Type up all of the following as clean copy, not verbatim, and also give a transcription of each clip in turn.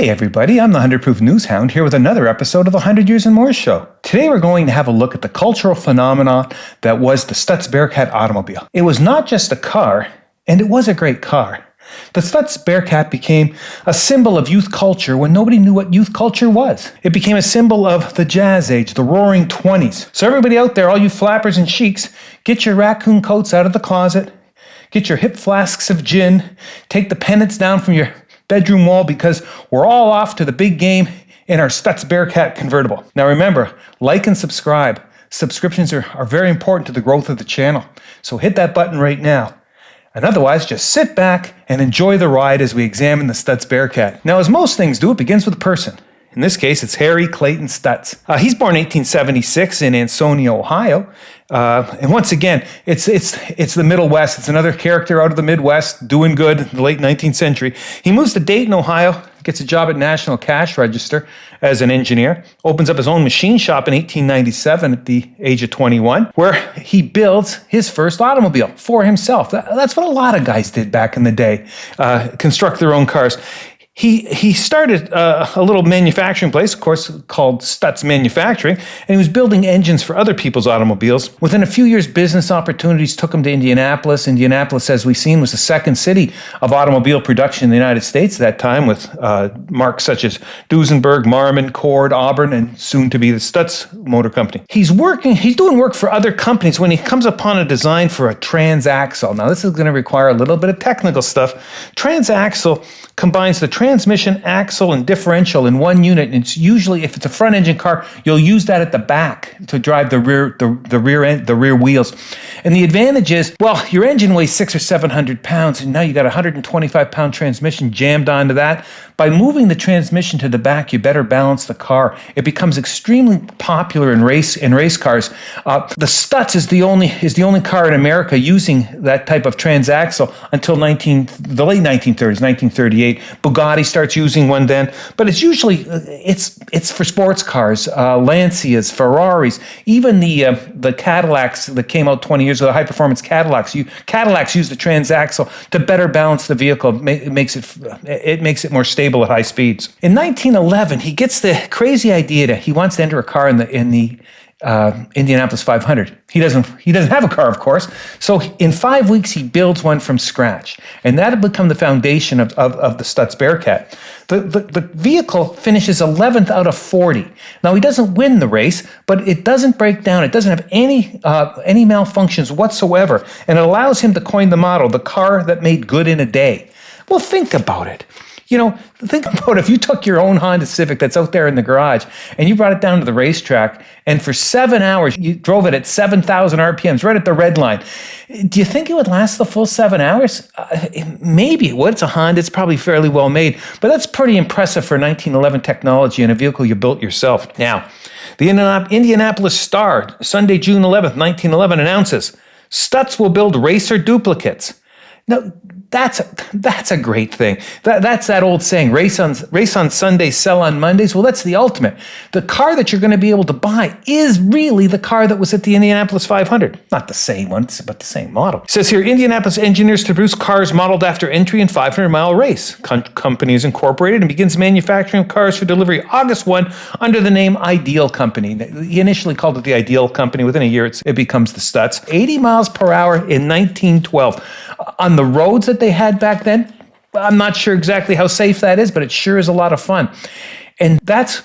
Hey everybody, I'm the 100 Proof News Hound here with another episode of the 100 Years and More Show. Today we're going to have a look at the cultural phenomenon that was the Stutz Bearcat automobile. It was not just a car, and it was a great car. The Stutz Bearcat became a symbol of youth culture when nobody knew what youth culture was. It became a symbol of the jazz age, the roaring 20s. So everybody out there, all you flappers and sheiks, get your raccoon coats out of the closet, get your hip flasks of gin, take the pennants down from your bedroom wall because we're all off to the big game in our Stutz Bearcat convertible. Now remember, like and subscribe. Subscriptions are very important to the growth of the channel. So hit that button right now. And otherwise, just sit back and enjoy the ride as we examine the Stutz Bearcat. Now, as most things do, it begins with a person. In this case, it's Harry Clayton Stutz. He's born 1876 in Ansonia, Ohio. And once again, it's the Middle West. It's another character out of the Midwest, doing good in the late 19th century. He moves to Dayton, Ohio, gets a job at National Cash Register as an engineer, opens up his own machine shop in 1897 at the age of 21, where he builds his first automobile for himself. That's what a lot of guys did back in the day, construct their own cars. He started a little manufacturing place, of course, called Stutz Manufacturing, and he was building engines for other people's automobiles. Within a few years, business opportunities took him to Indianapolis. Indianapolis, as we've seen, was the second city of automobile production in the United States at that time, with marques such as Duesenberg, Marmon, Cord, Auburn, and soon to be the Stutz Motor Company. He's doing work for other companies when he comes upon a design for a transaxle. Now, this is going to require a little bit of technical stuff. Transaxle combines the transmission, axle, and differential in one unit. And it's usually, if it's a front engine car, you'll use that at the back to drive the rear wheels. And the advantage is, well, your engine weighs 600 or 700 pounds, and now you got a 125-pound transmission jammed onto that. By moving the transmission to the back, you better balance the car. It becomes extremely popular in race cars. The Stutz is the only car in America using that type of transaxle until the late 1930s, 1938. Bugatti starts using one then, but it's usually it's for sports cars, Lancias, Ferraris, even the Cadillacs that came out 20 years ago, the high-performance Cadillacs. Cadillacs use the transaxle to better balance the vehicle. It makes it more stable at high speeds. In 1911, he gets the crazy idea that he wants to enter a car in the Indianapolis 500. He doesn't have a car, of course. So in 5 weeks, he builds one from scratch. And that'll become the foundation of the Stutz Bearcat. The vehicle finishes 11th out of 40. Now, he doesn't win the race, but it doesn't break down. It doesn't have any malfunctions whatsoever. And it allows him to coin the motto, the car that made good in a day. Well, think about it. Think about if you took your own Honda Civic that's out there in the garage and you brought it down to the racetrack and for 7 hours you drove it at 7,000 RPMs right at the red line. Do you think it would last the full 7 hours? Maybe it would. It's a Honda. It's probably fairly well made, but that's pretty impressive for 1911 technology and a vehicle you built yourself. Now, the Indianapolis Star, Sunday, June 11th, 1911 announces, Stutz will build racer duplicates. Now, that's a great thing. That's that old saying, race on Sundays, sell on Mondays. Well, that's the ultimate. The car that you're going to be able to buy is really the car that was at the Indianapolis 500. Not the same one, but the same model. It says here, Indianapolis engineers to produce cars modeled after entry in 500-mile race. Company is incorporated and begins manufacturing cars for delivery August 1 under the name Ideal Company. He initially called it the Ideal Company. Within a year, it becomes the Stutz. 80 miles per hour in 1912. On the roads that they had back then, I'm not sure exactly how safe that is, but it sure is a lot of fun. And that's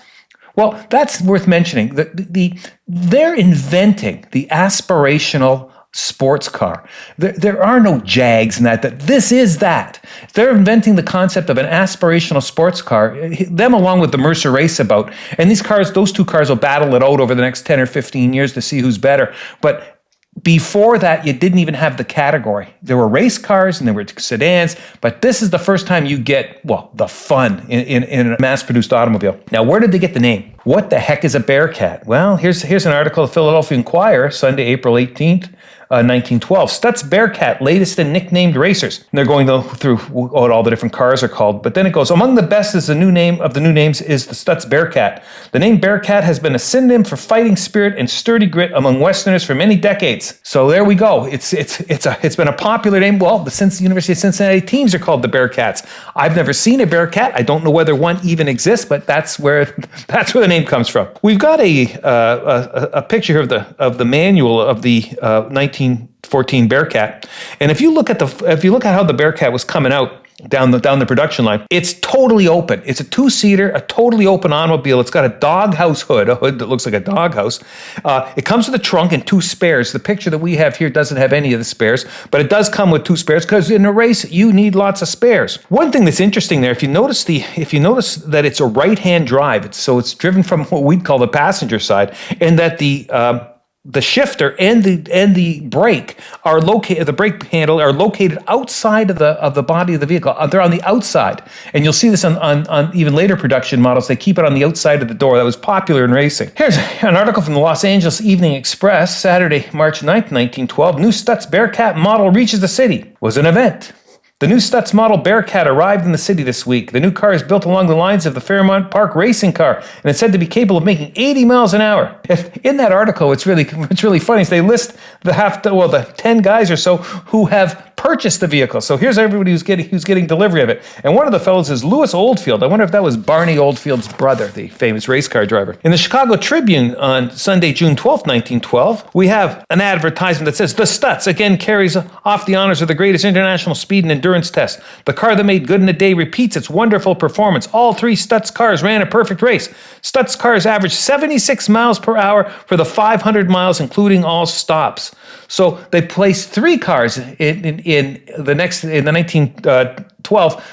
worth mentioning. They're inventing the aspirational sports car. There are no Jags in that. This is that. They're inventing the concept of an aspirational sports car, them along with the Mercer Raceabout. And those two cars will battle it out over the next 10 or 15 years to see who's better. But before that, you didn't even have the category. There were race cars and there were sedans, but this is the first time you get, the fun in a mass-produced automobile. Now, where did they get the name? What the heck is a Bearcat? Well, here's an article of Philadelphia Inquirer, Sunday, April 18th. 1912. Stutz Bearcat, latest and nicknamed racers. And they're going through what all the different cars are called. But then it goes, among the best is the new name of the new names is the Stutz Bearcat. The name Bearcat has been a synonym for fighting spirit and sturdy grit among Westerners for many decades. So there we go. It's been a popular name. Well, the University of Cincinnati teams are called the Bearcats. I've never seen a Bearcat. I don't know whether one even exists, but that's where the name comes from. We've got a picture of the manual of the 1914 Bearcat, and if you look at how the Bearcat was coming out down the production line, it's totally open. It's a two-seater, a totally open automobile. It's got a doghouse hood, a hood that looks like a doghouse. It comes with a trunk and two spares. The picture that we have here doesn't have any of the spares, but it does come with two spares because in a race you need lots of spares. One thing that's interesting there, if you notice that it's a right-hand drive, it's driven from what we'd call the passenger side, and that the shifter and the brake are located. The brake handle are located outside of the body of the vehicle. They're on the outside, and you'll see this on even later production models. They keep it on the outside of the door. That was popular in racing. Here's an article from the Los Angeles Evening Express, Saturday, March 9th, 1912. New Stutz Bearcat model reaches the city. Was an event. The new Stutz model Bearcat arrived in the city this week. The new car is built along the lines of the Fairmont Park racing car, and it's said to be capable of making 80 miles an hour. In that article, it's really funny. They list the 10 guys or so who have purchased the vehicle. So here's everybody who's getting delivery of it. And one of the fellows is Louis Oldfield. I wonder if that was Barney Oldfield's brother, the famous race car driver. In the Chicago Tribune on Sunday, June 12th, 1912, we have an advertisement that says, "The Stutz again carries off the honors of the greatest international speed and endurance test. The car that made good in a day repeats its wonderful performance. All three Stutz cars ran a perfect race. Stutz cars averaged 76 miles per hour for the 500 miles, including all stops." So they placed three cars in the 1912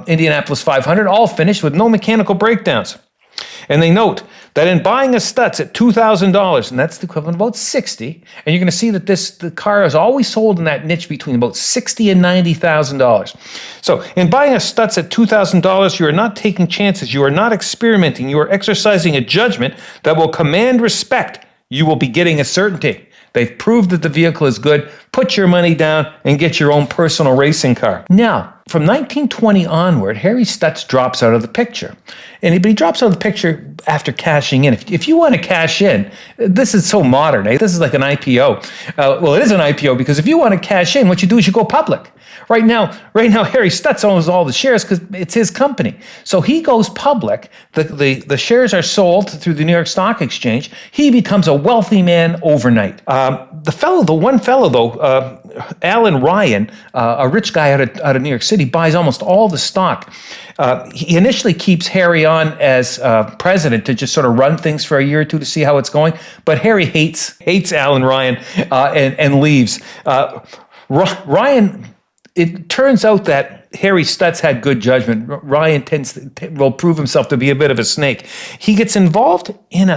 Indianapolis 500, all finished with no mechanical breakdowns. And they note that in buying a Stutz at $2,000, and that's the equivalent of about $60, and you're going to see that the car is always sold in that niche between about $60,000 and $90,000. So in buying a Stutz at $2,000, you are not taking chances. You are not experimenting. You are exercising a judgment that will command respect. You will be getting a certainty. They've proved that the vehicle is good. Put your money down and get your own personal racing car. Now, from 1920 onward, Harry Stutz drops out of the picture. But he drops out of the picture after cashing in. If you want to cash in, this is so modern. Eh? This is like an IPO. Well, it is an IPO because if you want to cash in, what you do is you go public. Right now, Harry Stutz owns all the shares because it's his company. So he goes public. The shares are sold through the New York Stock Exchange. He becomes a wealthy man overnight. The one fellow though, Alan Ryan, a rich guy out of New York City, buys almost all the stock. He initially keeps Harry on as president to just sort of run things for a year or two to see how it's going. But Harry hates Alan Ryan and leaves. Ryan. It turns out that Harry Stutz had good judgment. Ryan will prove himself to be a bit of a snake. He gets involved in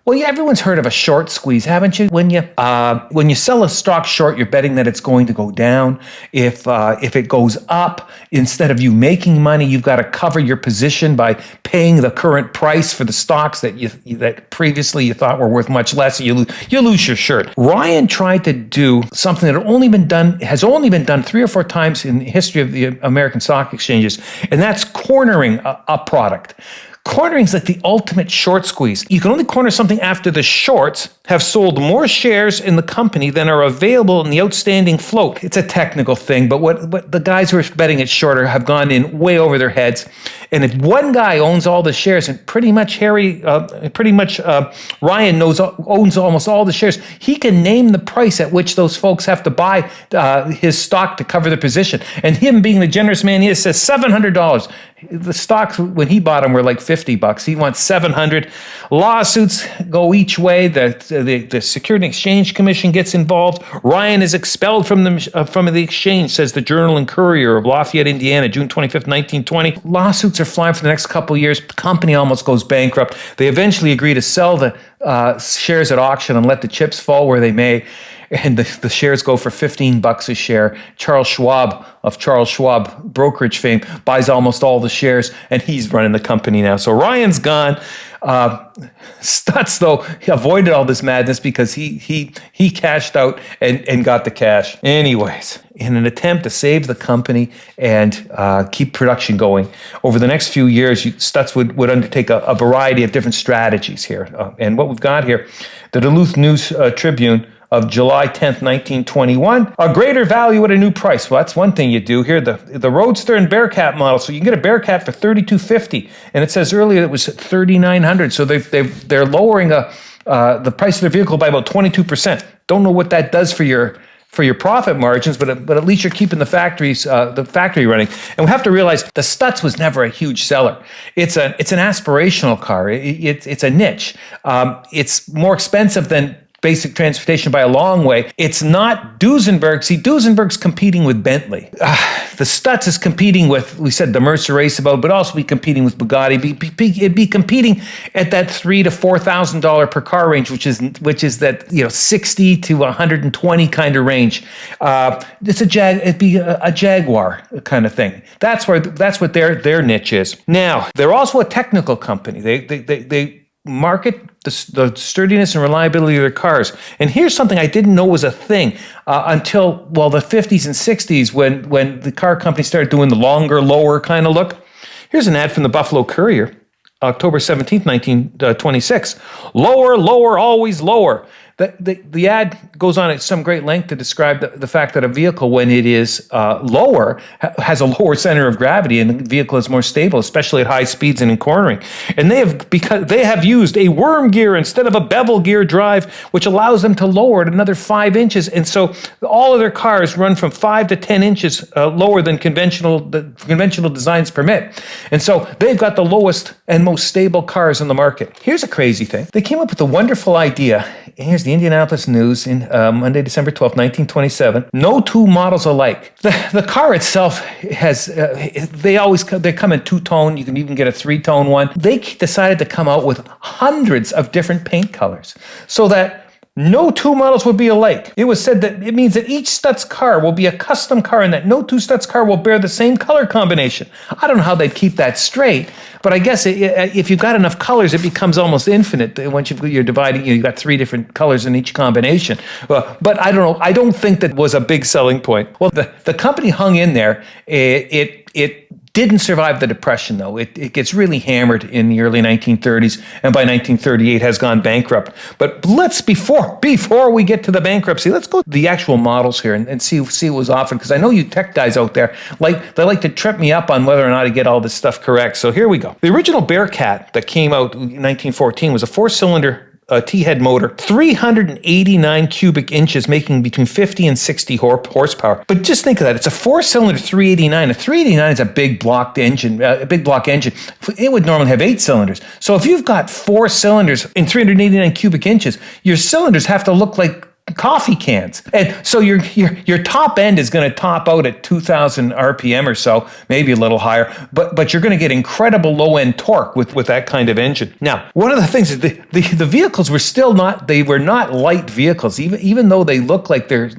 everyone's heard of a short squeeze, haven't you? When you sell a stock short, you're betting that it's going to go down. If it goes up, instead of you making money, you've got to cover your position by paying the current price for the stocks that previously you thought were worth much less. You lose your shirt. Ryan tried to do something that has only been done 3 or 4 times in the history of the American stock exchanges, and that's cornering a product. Cornering is like the ultimate short squeeze. You can only corner something after the shorts have sold more shares in the company than are available in the outstanding float. It's a technical thing, but what the guys who are betting it shorter have gone in way over their heads. And if one guy owns all the shares, and pretty much Ryan owns almost all the shares, he can name the price at which those folks have to buy his stock to cover the position. And him being the generous man he is, says $700. The stocks when he bought them were like $50. He wants $700. Lawsuits go each way. The Security and Exchange Commission gets involved. Ryan is expelled from the exchange, says the Journal and Courier of Lafayette, Indiana, June 25th, 1920. Lawsuits are flying for the next couple of years. The company almost goes bankrupt. They eventually agree to sell the shares at auction and let the chips fall where they may. And the shares go for $15 a share. Charles Schwab of Charles Schwab brokerage fame buys almost all the shares, and he's running the company now. So Ryan's gone. Stutz, though, he avoided all this madness because he cashed out and got the cash. Anyways, in an attempt to save the company and keep production going, over the next few years, Stutz would undertake a variety of different strategies here. And what we've got here, the Duluth News Tribune of July 10th, 1921, a greater value at a new price. Well, that's one thing you do here. The Roadster and Bearcat model. So you can get a Bearcat for $3,250, and it says earlier it was $3,900. So they're lowering the price of their vehicle by about 22%. Don't know what that does for your profit margins, but at least you're keeping the factory running. And we have to realize the Stutz was never a huge seller. It's an aspirational car. It's a niche. It's more expensive than basic transportation by a long way. It's not Duesenberg. See, Duesenberg's competing with Bentley. The Stutz is competing with, we said, the Mercer Raceabout, but also be competing with Bugatti. It'd be competing at that $3,000 to $4,000 per car range, which is that 60 to 120 kind of range. It'd be a Jaguar kind of thing. That's what their niche is. Now, they're also a technical company. They market the sturdiness and reliability of their cars. And here's something I didn't know was a thing until, the 50s and 60s when the car company started doing the longer, lower kind of look. Here's an ad from the Buffalo Courier, October 17th, 1926. Lower, lower, always lower. The ad goes on at some great length to describe the fact that a vehicle, when it is lower, has a lower center of gravity, and the vehicle is more stable, especially at high speeds and in cornering. And they have used a worm gear instead of a bevel gear drive, which allows them to lower it another 5 inches. And so all of their cars run from 5 to 10 inches lower than conventional designs permit. And so they've got the lowest and most stable cars in the market. Here's a crazy thing. They came up with a wonderful idea. Here's the Indianapolis News in Monday, December 12th, 1927. No two models alike. The car itself has, they come in two-tone. You can even get a three-tone one. They decided to come out with hundreds of different paint colors so that no two models would be alike. It was said that it means that each Stutz car will be a custom car and that no two Stutz car will bear the same color combination. I don't know how they'd keep that straight, but I guess if you've got enough colors, it becomes almost infinite. Once you're dividing, you've got 3 different colors in each combination. But I don't know. I don't think that was a big selling point. Well, the company hung in there. It didn't survive the Depression, though. It gets really hammered in the early 1930s, and by 1938 has gone bankrupt. But before we get to the bankruptcy, let's go to the actual models here and see what was offered, because I know you tech guys out there, they like to trip me up on whether or not I get all this stuff correct. So here we go. The original Bearcat that came out in 1914 was a 4-cylinder T-head motor, 389 cubic inches, making between 50 and 60 horsepower. But just think of that. It's a 4-cylinder 389. A 389 is a big block engine. It would normally have 8 cylinders. So if you've got 4 cylinders in 389 cubic inches, your cylinders have to look like coffee cans. And so your top end is going to top out at 2,000 RPM or so, maybe a little higher, but you're going to get incredible low-end torque with that kind of engine. Now, one of the things is the vehicles were not light vehicles, even though they look like they're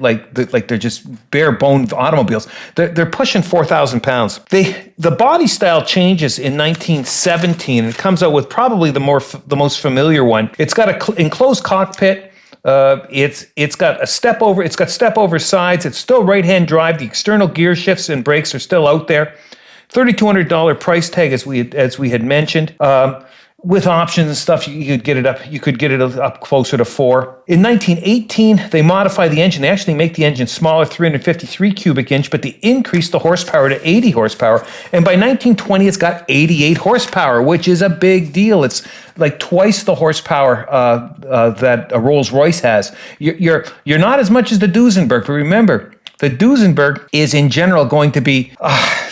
just bare-boned automobiles. They're pushing 4,000 pounds. The body style changes in 1917, and it comes out with probably the most familiar one. It's got an enclosed cockpit. It's got step over sides. It's still right-hand drive. The external gear shifts and brakes are still out there. $3,200 price tag, as we had mentioned. With options and stuff, you could get it up closer to 4. In 1918, they modify the engine. They actually make the engine smaller, 353 cubic inch, but they increase the horsepower to 80 horsepower. And by 1920, it's got 88 horsepower, which is a big deal. It's like twice the horsepower that a Rolls-Royce has. You're not as much as the Duesenberg, but remember, the Duesenberg is in general going to be,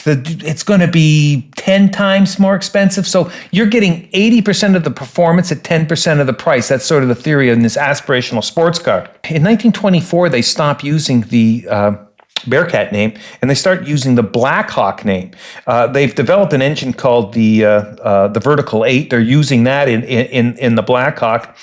it's going to be 10 times more expensive. So you're getting 80% of the performance at 10% of the price. That's sort of the theory in this aspirational sports car. In 1924, they stop using the Bearcat name, and they start using the Blackhawk name. They've developed an engine called the Vertical 8. They're using that in the Blackhawk.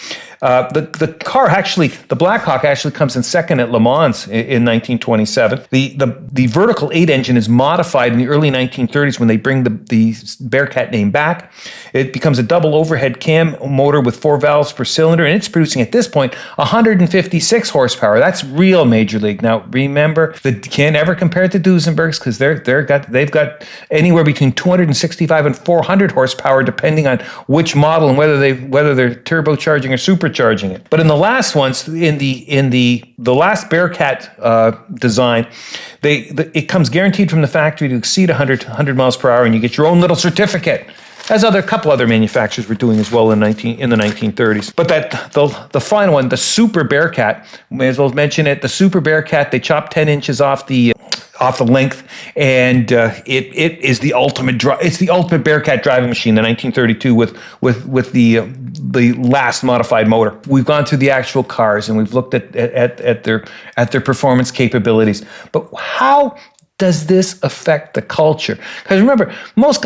The car actually, the Blackhawk actually comes in second at Le Mans in 1927. The vertical 8 engine is modified in the early 1930s when they bring the Bearcat name back. It becomes a double overhead cam motor with 4 valves per cylinder, and it's producing at this point 156 horsepower. That's real Major League. Now remember, you can't ever compare it to Duesenberg's because they've got anywhere between 265 and 400 horsepower depending on which model and whether they're turbocharging or supercharging it. But in the last ones, in the last Bearcat design, it comes guaranteed from the factory to exceed 100 miles per hour, and you get your own little certificate, as a couple other manufacturers were doing as well in the 1930s. But the final one, the Super Bearcat, may as well mention it. The Super Bearcat, they chopped 10 inches off the length, and it is the ultimate it's the ultimate Bearcat driving machine. The 1932 with the last modified motor. We've gone through the actual cars and we've looked at their performance capabilities. But how does this affect the culture? Because remember, most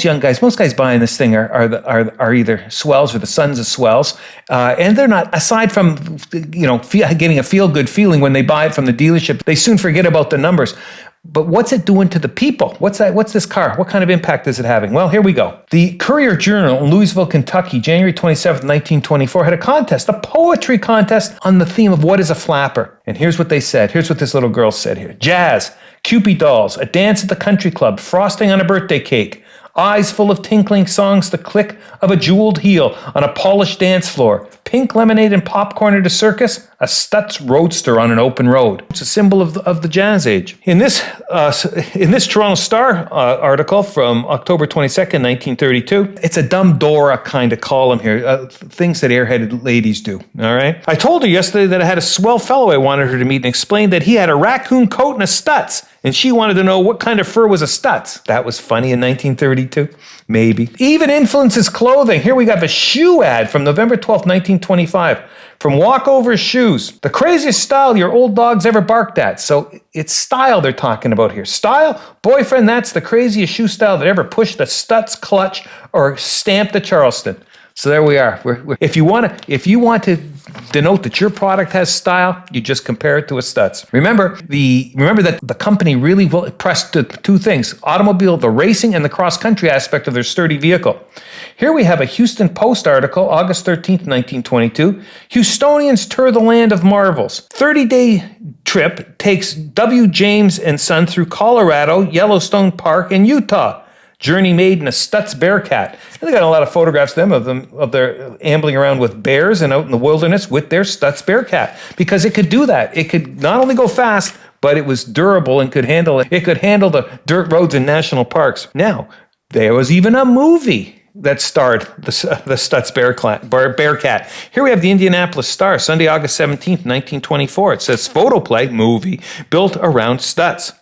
young guys buying this thing are either swells or the sons of swells, and they're not. Aside from getting a feel good feeling when they buy it from the dealership, they soon forget about the numbers. But what's it doing to the people? What's this car? What kind of impact is it having? Well, here we go. The Courier-Journal in Louisville, Kentucky, January 27th, 1924, had a contest, a poetry contest on the theme of what is a flapper. And here's what they said. Here's what this little girl said here. Jazz, Cupid dolls, a dance at the country club, frosting on a birthday cake, eyes full of tinkling songs, the click of a jeweled heel on a polished dance floor, pink lemonade and popcorn at a circus, a Stutz roadster on an open road. It's a symbol of the jazz age. In this Toronto Star article from October 22nd, 1932, it's a dumb Dora kind of column here, things that airheaded ladies do, all right? I told her yesterday that I had a swell fellow I wanted her to meet and explained that he had a raccoon coat and a Stutz, and she wanted to know what kind of fur was a Stutz. That was funny in 1932. Maybe. Even influences clothing. Here we got a shoe ad from November 12th, 1925. From Walkover Shoes. The craziest style your old dog's ever barked at. So it's style they're talking about here. Style? Boyfriend, that's the craziest shoe style that ever pushed a Stutz clutch or stamped a Charleston. So there we are. If you want to denote that your product has style, you just compare it to a Stutz. Remember that the company really pressed two things: automobile, the racing, and the cross-country aspect of their sturdy vehicle. Here we have a Houston Post article, August 13th, 1922. Houstonians tour the land of marvels. 30-day trip takes W. James and Son through Colorado, Yellowstone Park, and Utah. Journey made in a Stutz Bearcat. And they got a lot of photographs of their ambling around with bears and out in the wilderness with their Stutz Bearcat, because it could do that. It could not only go fast, but it was durable and could handle it. It could handle the dirt roads in national parks. Now, there was even a movie that starred the Stutz Bearcat. Here we have the Indianapolis Star, Sunday, August 17th, 1924. It says photoplay movie built around Stutz.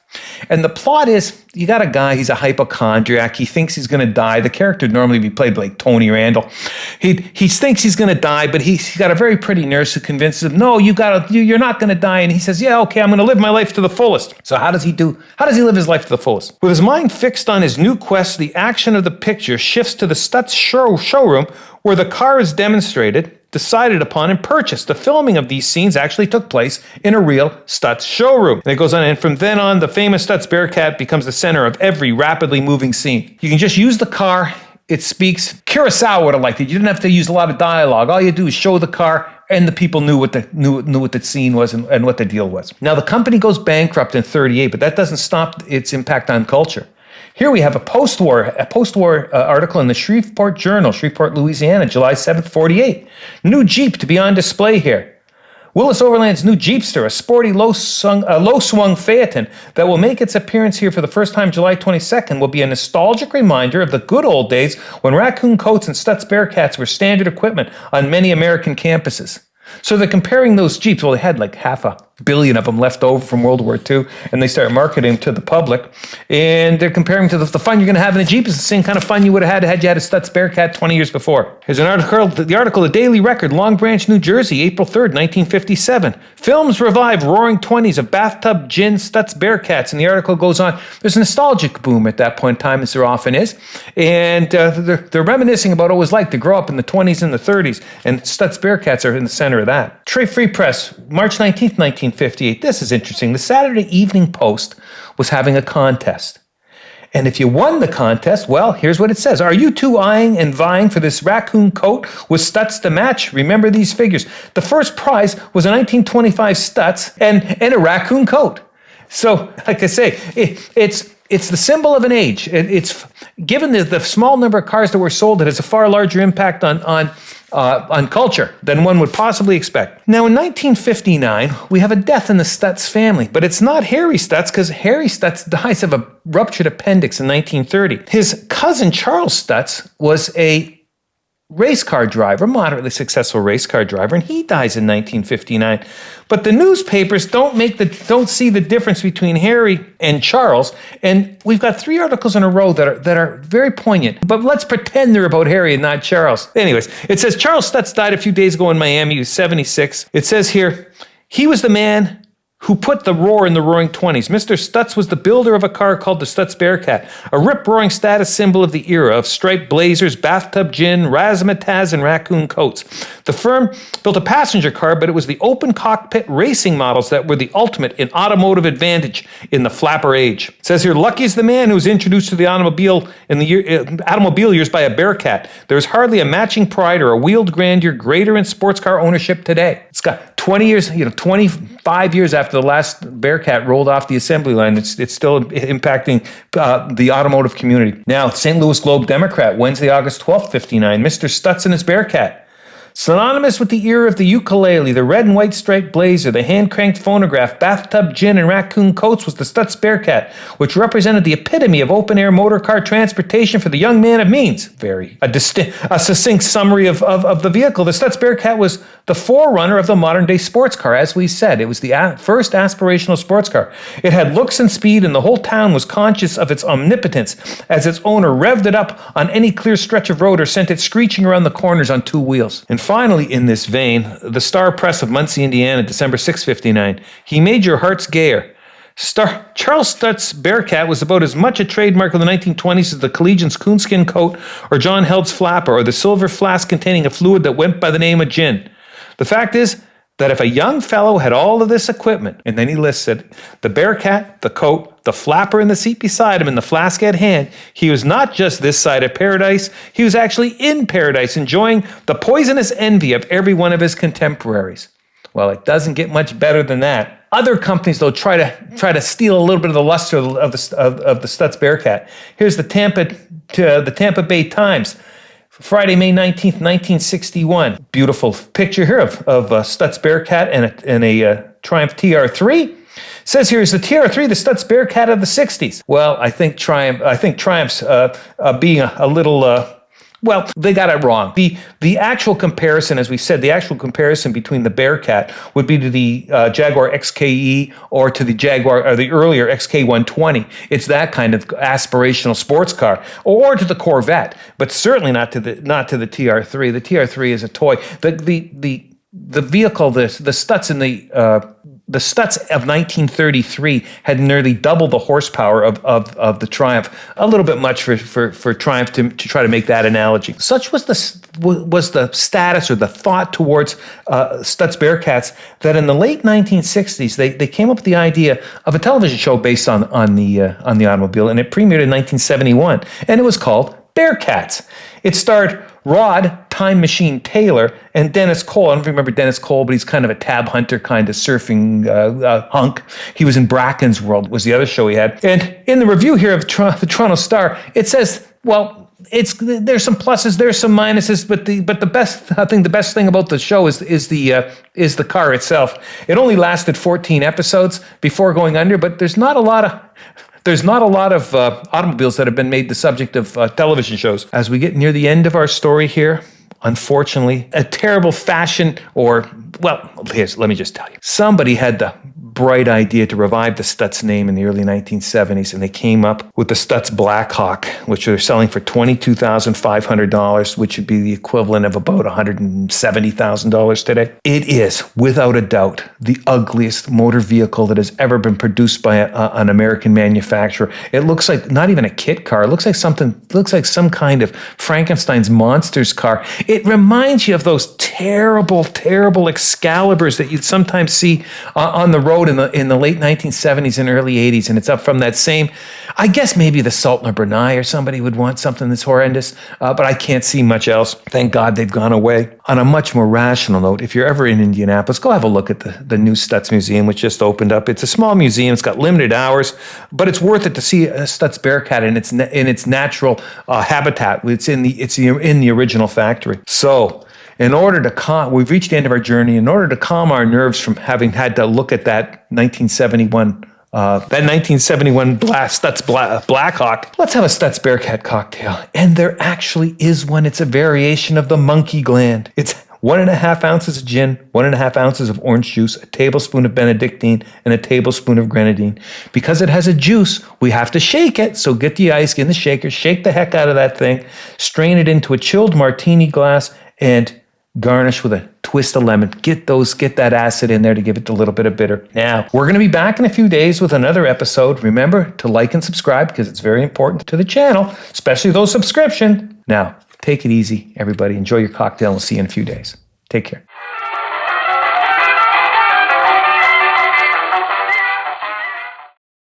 And the plot is, you got a guy, he's a hypochondriac, he thinks he's going to die. The character would normally be played by like Tony Randall. He thinks he's going to die, but he's got a very pretty nurse who convinces him, no, you're not going to die. And he says, yeah, okay, I'm going to live my life to the fullest. So how does he live his life to the fullest? With his mind fixed on his new quest, the action of the picture shifts to the Stutz showroom, where the car is demonstrated, decided upon, and purchased. The filming of these scenes actually took place in a real Stutz showroom. And it goes on, and from then on, the famous Stutz Bearcat becomes the center of every rapidly moving scene. You can just use the car. It speaks. Kurosawa would have liked it. You didn't have to use a lot of dialogue. All you do is show the car, and the people knew what the scene was and what the deal was. Now, the company goes bankrupt in 1938, but that doesn't stop its impact on culture. Here we have a post-war article in the Shreveport Journal, Shreveport, Louisiana, July 7th, 1948. New Jeep to be on display here. Willis Overland's new Jeepster, a sporty low-swung Phaeton that will make its appearance here for the first time July 22nd, will be a nostalgic reminder of the good old days when raccoon coats and Stutz Bearcats were standard equipment on many American campuses. So they're comparing those Jeeps. Well, they had like half a billion of them left over from World War II, and they start marketing to the public, and they're comparing to the fun you're going to have in a Jeep is the same kind of fun you would have had you had a Stutz Bearcat 20 years before. Here's an article, the Daily Record, Long Branch, New Jersey, April 3rd, 1957. Films revive roaring 20s of bathtub gin Stutz Bearcats, and the article goes on. There's a nostalgic boom at that point in time, as there often is, and they're reminiscing about what it was like to grow up in the 20s and the 30s, and Stutz Bearcats are in the center of that. Trey Free Press, March 19th, 1958. This is interesting. The Saturday Evening Post was having a contest. And if you won the contest, well, here's what it says. Are you two eyeing and vying for this raccoon coat with Stutz to match? Remember these figures. The first prize was a 1925 Stutz and a raccoon coat. So, like I say, it's the symbol of an age. It's given the small number of cars that were sold, it has a far larger impact on culture than one would possibly expect. Now, in 1959, we have a death in the Stutz family, but it's not Harry Stutz, because Harry Stutz dies of a ruptured appendix in 1930. His cousin Charles Stutz was a race car driver, moderately successful race car driver, and he dies in 1959. But the newspapers don't see the difference between Harry and Charles, and we've got 3 articles in a row that are very poignant. But let's pretend they're about Harry and not Charles. Anyways, it says Charles Stutz died a few days ago in Miami. He was 76. It says here, he was the man who put the roar in the roaring 20s. Mr. Stutz was the builder of a car called the Stutz Bearcat, a rip-roaring status symbol of the era of striped blazers, bathtub gin, razzmatazz, and raccoon coats. The firm built a passenger car, but it was the open cockpit racing models that were the ultimate in automotive advantage in the flapper age. It says here, lucky is the man who was introduced to the automobile in the automobile years by a Bearcat. There is hardly a matching pride or a wheeled grandeur greater in sports car ownership today. It's got 20 years, 25 years after the last Bearcat rolled off the assembly line, it's still impacting the automotive community. Now, St. Louis Globe Democrat, Wednesday, August 12th, 59. Mr. Stutz and his Bearcat. Synonymous with the era of the ukulele, the red and white striped blazer, the hand-cranked phonograph, bathtub gin, and raccoon coats was the Stutz Bearcat, which represented the epitome of open-air motor car transportation for the young man of means. A succinct summary of the vehicle. The Stutz Bearcat was the forerunner of the modern-day sports car, as we said. It was the first aspirational sports car. It had looks and speed, and the whole town was conscious of its omnipotence as its owner revved it up on any clear stretch of road or sent it screeching around the corners on 2 wheels. And finally, in this vein, the Star Press of Muncie, Indiana, December 6, 59. He made your hearts gayer. Charles Stutz Bearcat was about as much a trademark of the 1920s as the collegian's coonskin coat or John Held's flapper or the silver flask containing a fluid that went by the name of gin. The fact is that if a young fellow had all of this equipment, and then he listed the Bearcat, the coat, the flapper in the seat beside him, and the flask at hand, he was not just this side of paradise, he was actually in paradise, enjoying the poisonous envy of every one of his contemporaries. Well, it doesn't get much better than that. Other companies, though, try to steal a little bit of the luster of the Stutz Bearcat. Here's the Tampa Bay Times, Friday, May 19th, 1961. Beautiful picture here of Stutz Bearcat and a Triumph TR3. Says here, is the TR3 the Stutz Bearcat of the 60s? Well, I think Triumph's being a little... Well, they got it wrong. The actual comparison, as we said, the actual comparison between the Bearcat would be to the Jaguar XKE or to the Jaguar or the earlier XK120. It's that kind of aspirational sports car, or to the Corvette, but certainly not to the TR3. The TR3 is a toy. The vehicle, the Stutz in the Stutz of 1933 had nearly double the horsepower of the Triumph. A little bit much for Triumph to try to make that analogy. Such was the status or the thought towards Stutz Bearcats that in the late 1960s they came up with the idea of a television show based on the automobile, and it premiered in 1971, and it was called Bearcats. It starred Rod Time Machine Taylor and Dennis Cole. I don't remember Dennis Cole, but he's kind of a tab hunter, kind of surfing hunk. He was in Bracken's World, was the other show he had. And in the review here of the Toronto Star, it says, well, there's some pluses, there's some minuses, but the best thing about the show is the car itself. It only lasted 14 episodes before going under, but there's not a lot of automobiles that have been made the subject of television shows. As we get near the end of our story here, unfortunately, a terrible fashion let me just tell you. Somebody had the bright idea to revive the Stutz name in the early 1970s, and they came up with the Stutz Blackhawk, which they're selling for $22,500, which would be the equivalent of about $170,000 today. It is, without a doubt, the ugliest motor vehicle that has ever been produced by an American manufacturer. It looks like not even a kit car. It looks like some kind of Frankenstein's monsters car. It reminds you of those terrible, terrible Excaliburs that you'd sometimes see on the road in the late 1970s and early 80s, and it's up from that same, I guess maybe the Sultan Brunei or somebody would want something that's horrendous, but I can't see much else. Thank God they've gone away. On a much more rational note, if you're ever in Indianapolis, go have a look at the new Stutz Museum, which just opened up. It's a small museum. It's got limited hours, but it's worth it to see a Stutz Bearcat in its natural habitat. It's in the original factory. So, we've reached the end of our journey. In order to calm our nerves from having had to look at that 1971 Stutz Blackhawk, let's have a Stutz Bearcat cocktail. And there actually is one. It's a variation of the monkey gland. It's 1.5 ounces of gin, 1.5 ounces of orange juice, a tablespoon of Benedictine, and a tablespoon of grenadine. Because it has a juice, we have to shake it. So get the ice, get in the shaker, shake the heck out of that thing, strain it into a chilled martini glass, and garnish with a twist of lemon. Get that acid in there to give it a little bit of bitter. Now, we're going to be back in a few days with another episode. Remember to like and subscribe because it's very important to the channel, especially those subscriptions. Now, take it easy, everybody. Enjoy your cocktail. We'll see you in a few days. Take care.